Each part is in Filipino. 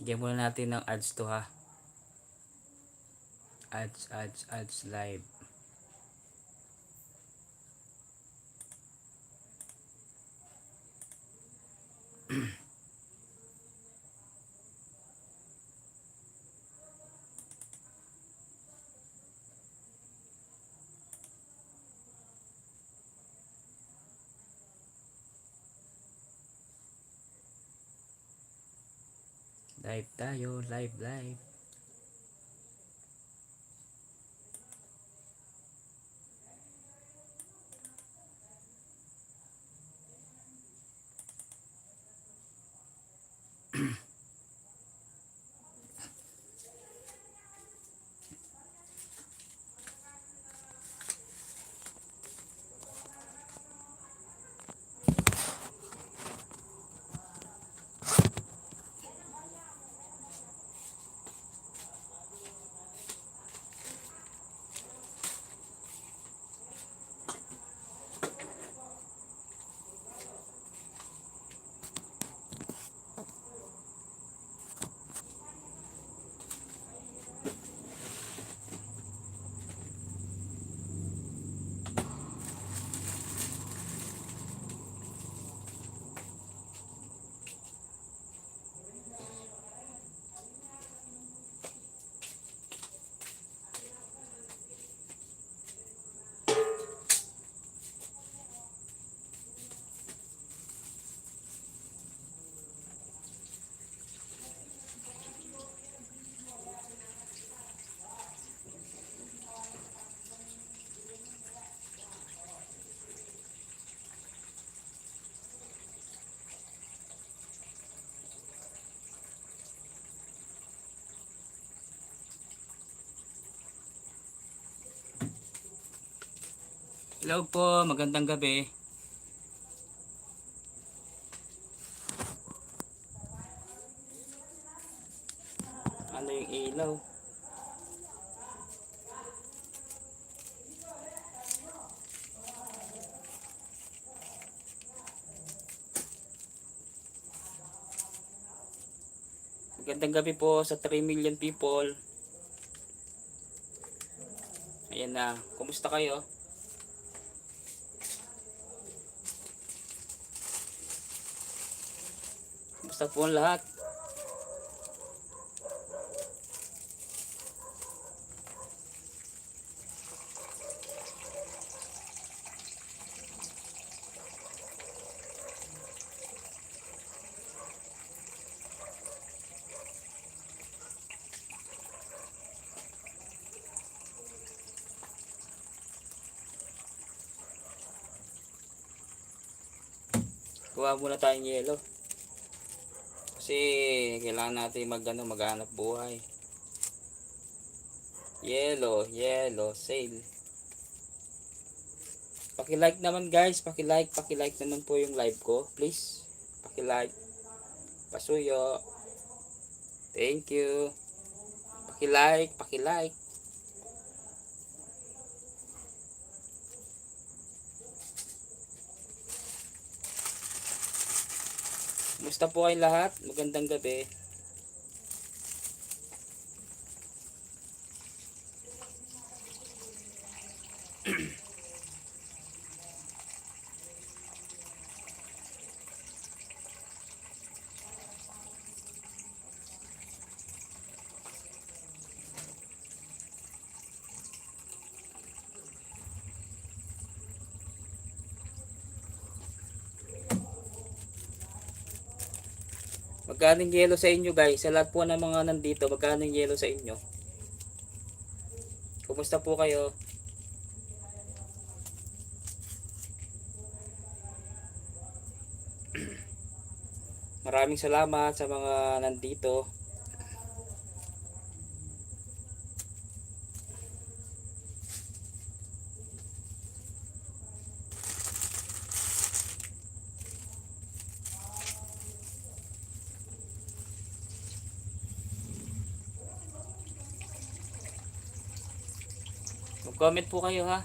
Bigyan muna natin ng ads to ha. Ads live. Live tayo, live. Hello po, magandang gabi. Ano yung ilaw? Magandang gabi po sa 3 million people. Ayan na, kumusta kayo? Kumusta po ang lahat? Kuha muna tayong yelo. Kasi kailangan natin maghanap buhay. Yelo, sale. Paki-like naman guys, paki-like naman po yung live ko, please. Paki-like. Pasuyo. Thank you. Paki-like. Kumusta po kayong lahat? Magandang gabi. Magkano yung yelo sa inyo guys? Sa lahat po ng mga nandito, magkano yung yelo sa inyo? Kumusta po kayo? Maraming salamat sa mga nandito. Mag-comment po kayo ha.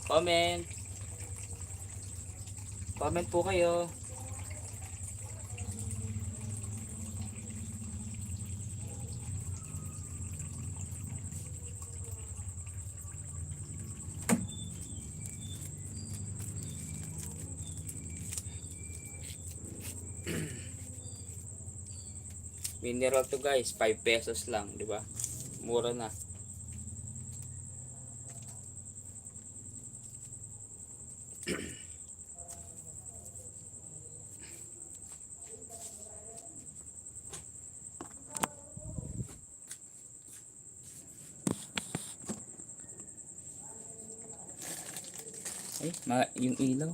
Comment. Comment po kayo. Mineral to guys, 5 pesos lang, di ba? Mura na. Ay, yung ilaw.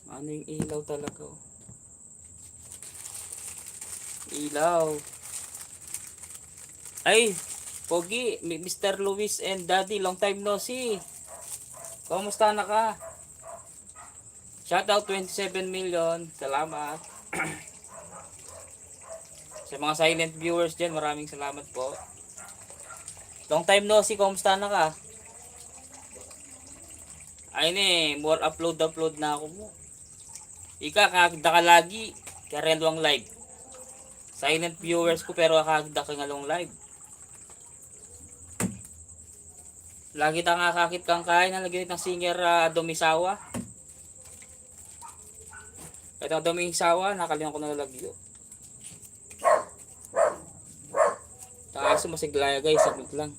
Ano yung ilaw talaga, oh. Ilaw. Ay, Pogi, Mr. Luis and Daddy, long time no see. Kumusta na ka? Shoutout 27 million. Salamat. Sa mga silent viewers dyan, maraming salamat po. Long time no see, kumusta na ka? Ay ne, more upload na ako mo. Ika, kakagda ka lagi. Karelwang live. Silent viewers ko pero kakagda ka nga long live. Lagi ta nga kakit kang kain na lagi ng singer Domisawa. Ito Domisawa, nakalimutan ko na lagyo. Kaso masiglaya guys, sabit lang.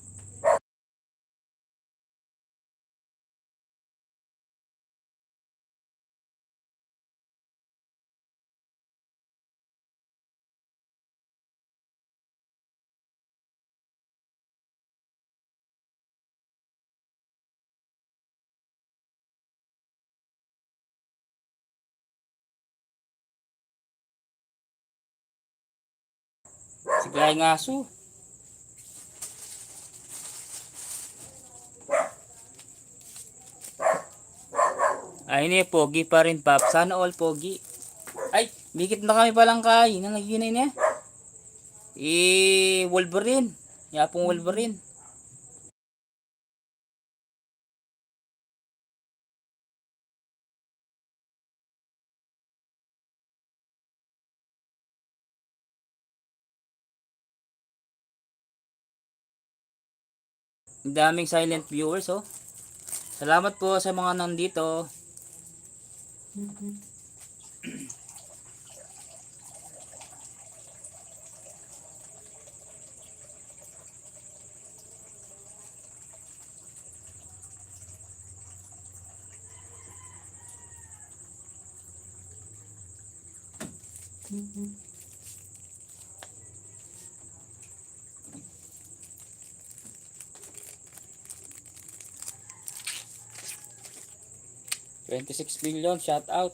Siglaya nga aso. Ay ne, Pogi pa rin pap. Sana all Pogi. Ay, bigit na kami palang kain. Ang naginay niya. Wolverine. Yapong Wolverine. Ang daming silent viewers, oh. Salamat po sa mga nandito. Mm-hmm. 26 million, shout out.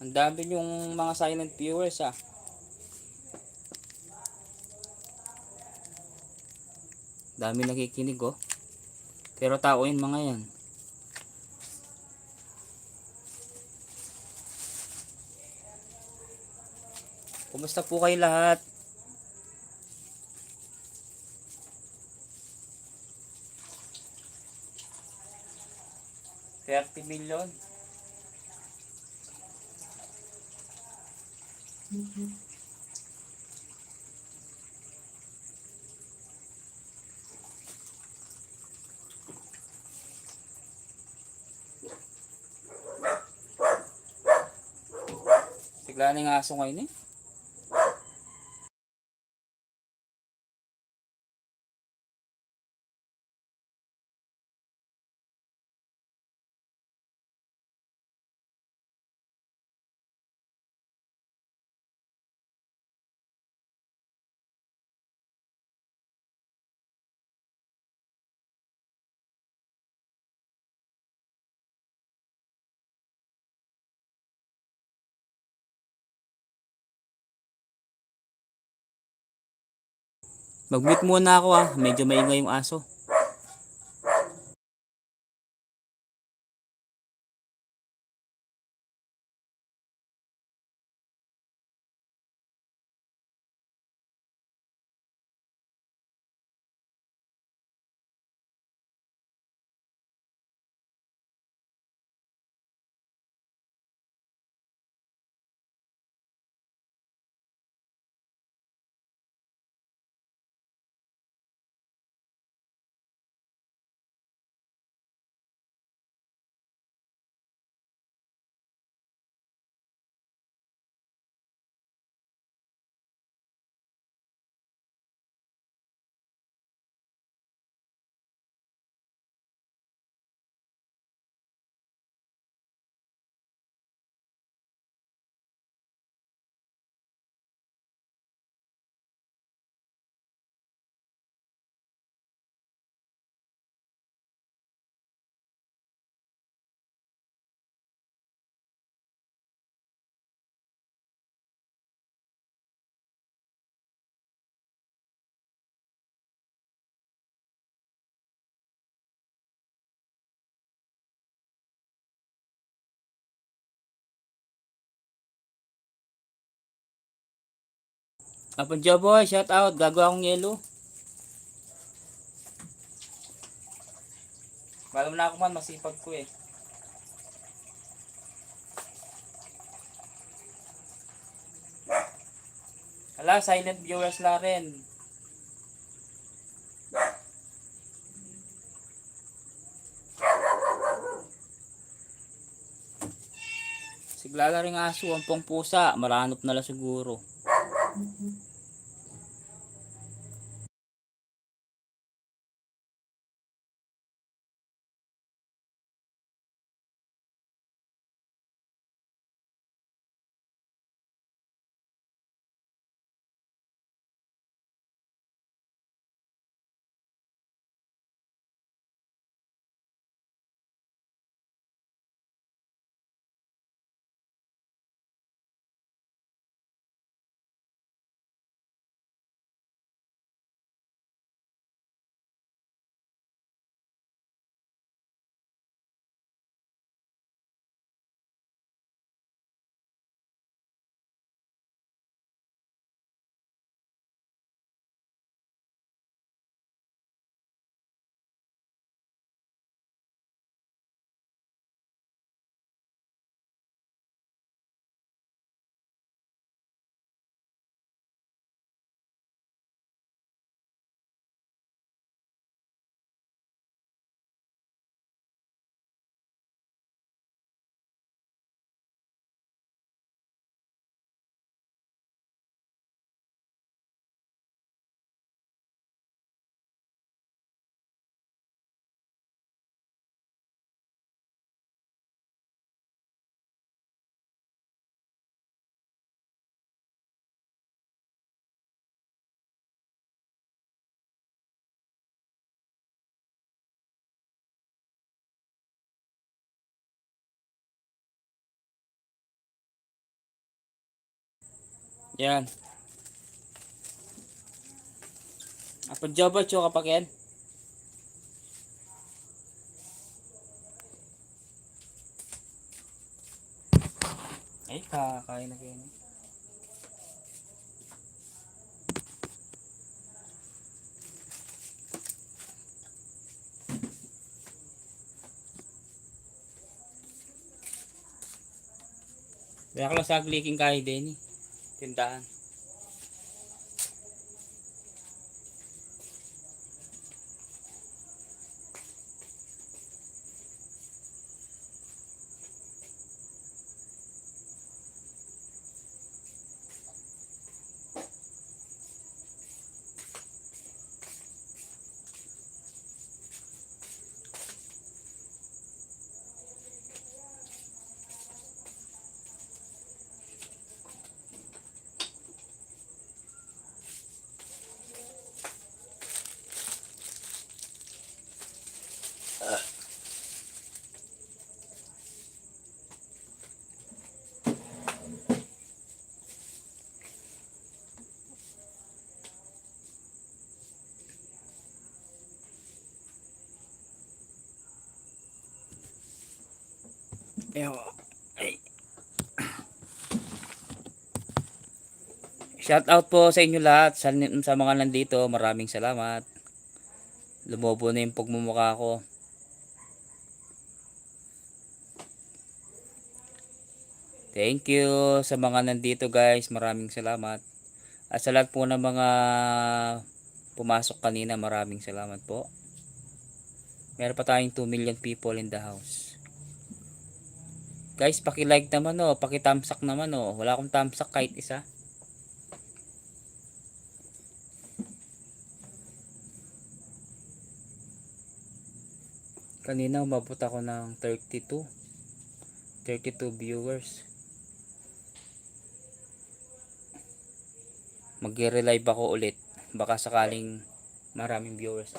Ang dami yung mga silent viewers, ah. Dami nakikinig, oh. Pero tao yun mga yan. Kumusta po kayo lahat? $30 million. Sigla na yung aso ngayon, eh. Mag-mute muna ako, ah. Medyo maingay yung aso. Apo Joboy, shout out. Gagawa akong yelo. Alam na ako man, masipag ko eh. Hala, silent viewers la rin. Siglala rin aso, ang pong pusa. Maranop na lang siguro. Yan. Apo Joboy, choka pa ken. Ay, kakain na ken. Kaya ko lang sa gliking kain din eh. Tindahan. Ewan. Ay. Shout out po sa inyo lahat. Sa mga nandito, maraming salamat. Lumobo na yung pagmumukha ko. Thank you sa mga nandito guys. Maraming salamat. At sa lahat po ng mga pumasok kanina, maraming salamat po. Meron pa tayong 2 million people in the house. Guys, paki-like naman oh, paki-thumbs up naman oh. Wala akong thumbs up kahit isa. Kanina umabot ako ng 32 viewers. Magre-relive ako ulit. Baka sakaling maraming viewers.